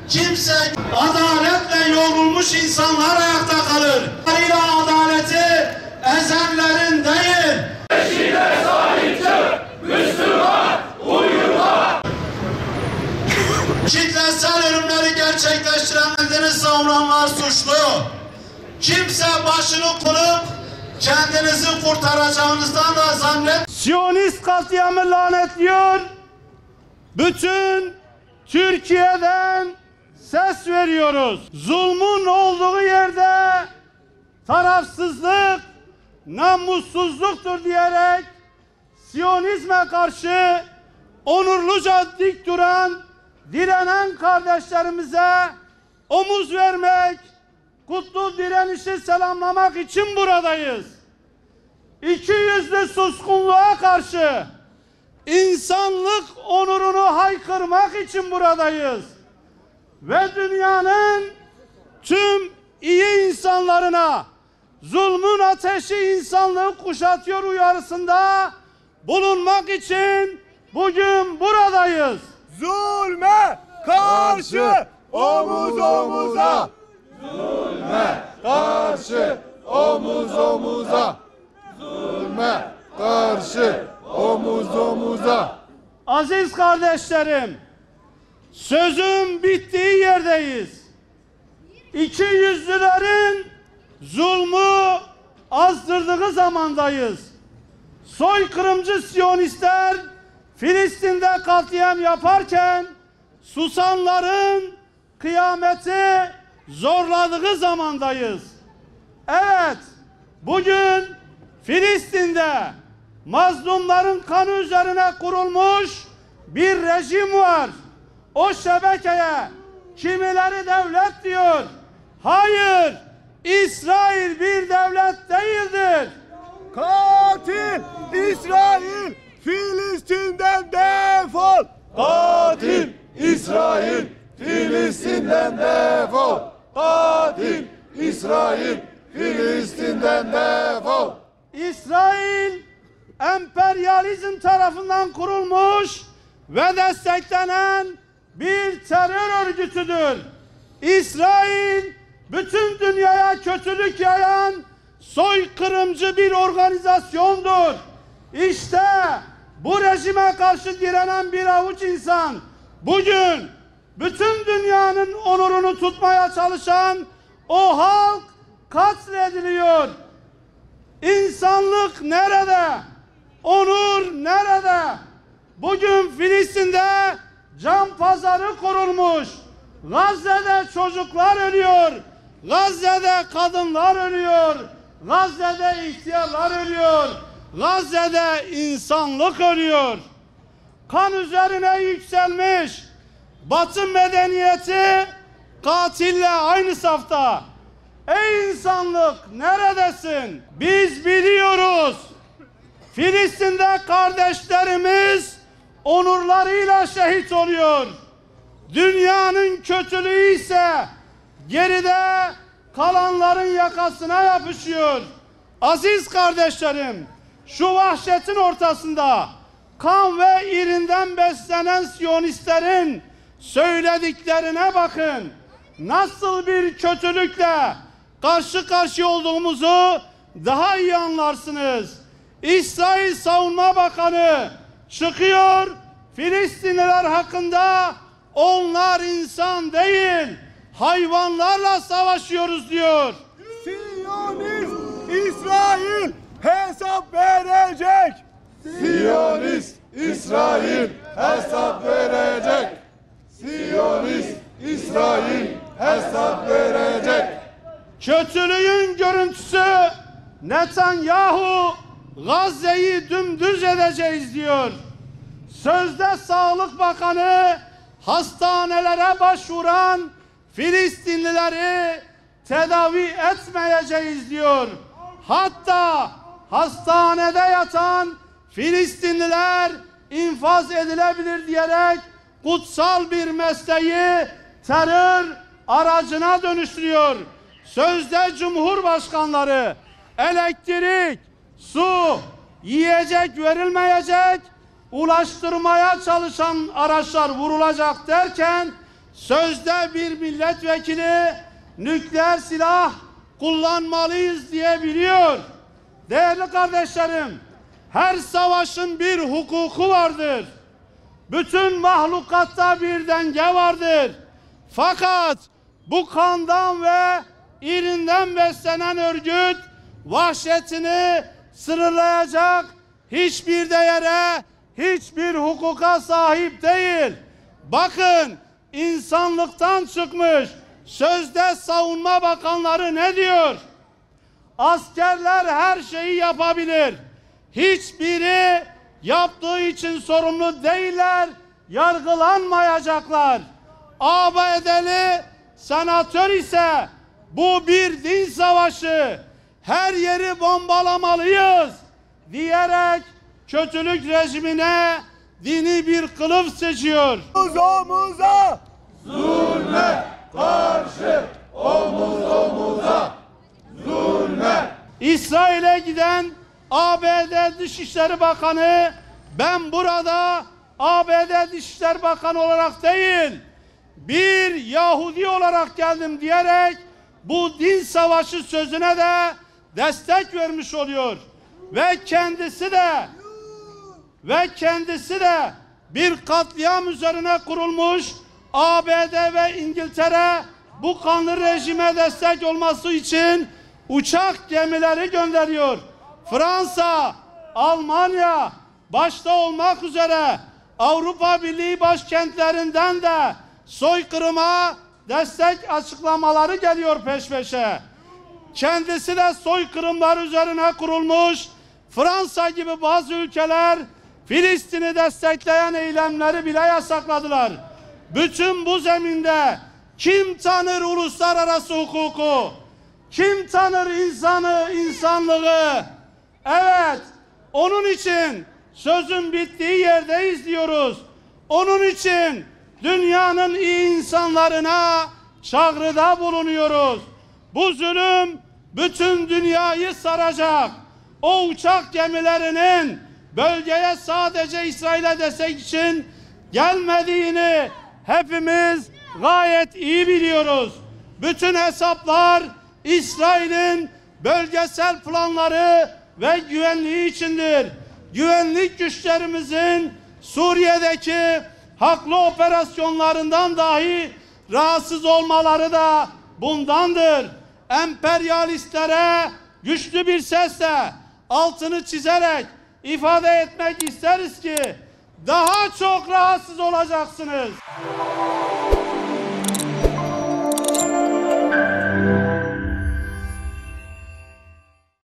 Kimse adaletle yoğrulmuş insanlar ayakta kalır. Adaleti ezenlerin değil. Eşine sahip çık, Müslüman uyuma. Kitlesel ölümleri gerçekleştiren kendini savuranlar suçlu. Kimse başını kurup kendinizi kurtaracağınızdan da zannet. Siyonist katliamı lanetliyor. Bütün Türkiye'den ses veriyoruz. Zulmün olduğu yerde tarafsızlık namussuzluktur diyerek Siyonizme karşı onurluca dik duran, direnen kardeşlerimize omuz vermek, kutlu direnişi selamlamak için buradayız. İkiyüzlü suskunluğa karşı insanlık onurunu haykırmak için buradayız. Ve dünyanın tüm iyi insanlarına zulmün ateşi insanlığı kuşatıyor uyarısında bulunmak için bugün buradayız. Zulme karşı omuz omuza. Zulme karşı omuz omuza. Zulme karşı omuz omuza. Aziz kardeşlerim, sözün bittiği yerdeyiz. İkiyüzlülerin zulmü azdırdığı zamandayız. Soykırımcı Siyonistler Filistin'de katliam yaparken susanların kıyameti zorladığı zamandayız. Evet, bugün Filistin'de mazlumların kanı üzerine kurulmuş bir rejim var. O şebekeye kimileri devlet diyor. Hayır, İsrail bir devlet değildir. Katil İsrail Filistin'den defol. Katil İsrail Filistin'den defol. Katil İsrail Filistin'den defol. İsrail emperyalizm tarafından kurulmuş ve desteklenen bir terör örgütüdür. İsrail bütün dünyaya kötülük yayan soykırımcı bir organizasyondur. İşte bu rejime karşı direnen bir avuç insan bugün bütün dünyanın onurunu tutmaya çalışan o halk katlediliyor. İnsanlık nerede? Onur nerede? Bugün Filistin'de can pazarı kurulmuş. Gazze'de çocuklar ölüyor. Gazze'de kadınlar ölüyor. Gazze'de ihtiyarlar ölüyor. Gazze'de insanlık ölüyor. Kan üzerine yükselmiş Batı medeniyeti katille aynı safta. Ey insanlık neredesin? Biz biliyoruz. Filistin'de kardeşlerimiz onurlarıyla şehit oluyor. Dünyanın kötülüğü ise geride kalanların yakasına yapışıyor. Aziz kardeşlerim, şu vahşetin ortasında kan ve irinden beslenen Siyonistlerin söylediklerine bakın. Nasıl bir kötülükle karşı karşıya olduğumuzu daha iyi anlarsınız. İsrail Savunma Bakanı çıkıyor, Filistinliler hakkında onlar insan değil, hayvanlarla savaşıyoruz diyor. Siyonist İsrail hesap verecek. Siyonist İsrail hesap verecek. Siyonist İsrail hesap verecek. Kötülüğün görüntüsü Netanyahu Gazze'yi dümdüz edeceğiz diyor. Sözde Sağlık Bakanı hastanelere başvuran Filistinlileri tedavi etmeyeceğiz diyor. Hatta hastanede yatan Filistinliler infaz edilebilir diyerek kutsal bir mesleği terör aracına dönüştürüyor. Sözde Cumhurbaşkanları elektrik, su, yiyecek verilmeyecek, ulaştırmaya çalışan araçlar vurulacak derken sözde bir milletvekili nükleer silah kullanmalıyız diyebiliyor. Değerli kardeşlerim, her savaşın bir hukuku vardır. Bütün mahlukatta bir denge vardır. Fakat bu kandan ve irinden beslenen örgüt vahşetini sınırlayacak hiçbir değere, hiçbir hukuka sahip değil. Bakın, insanlıktan çıkmış sözde savunma bakanları ne diyor? Askerler her şeyi yapabilir. Hiçbiri yaptığı için sorumlu değiller, yargılanmayacaklar. ABD'li senatör ise bu bir din savaşı, her yeri bombalamalıyız diyerek kötülük rejimine dini bir kılıf seçiyor. Omuz omuza, Zulme karşı omuz omuza. Zulme. İsrail'e giden ABD Dışişleri Bakanı, ben burada ABD Dışişleri Bakanı olarak değil, bir Yahudi olarak geldim diyerek bu din savaşı sözüne de destek vermiş oluyor. Ve kendisi de bir katliam üzerine kurulmuş ABD ve İngiltere bu kanlı rejime destek olması için uçak gemileri gönderiyor. Fransa, Almanya başta olmak üzere Avrupa Birliği başkentlerinden de soykırıma destek açıklamaları geliyor peş peşe. Kendisi de soykırımlar üzerine kurulmuş Fransa gibi bazı ülkeler Filistin'i destekleyen eylemleri bile yasakladılar. Bütün bu zeminde kim tanır uluslararası hukuku? Kim tanır insanlığı? Evet, onun için sözün bittiği yerdeyiz diyoruz. Onun için dünyanın iyi insanlarına çağrıda bulunuyoruz. Bu zulüm bütün dünyayı saracak. O uçak gemilerinin bölgeye sadece İsrail'e destek için gelmediğini hepimiz gayet iyi biliyoruz. Bütün hesaplar İsrail'in bölgesel planları ve güvenliği içindir. Güvenlik güçlerimizin Suriye'deki haklı operasyonlarından dahi rahatsız olmaları da bundandır. Emperyalistlere güçlü bir sesle altını çizerek ifade etmek isteriz ki daha çok rahatsız olacaksınız.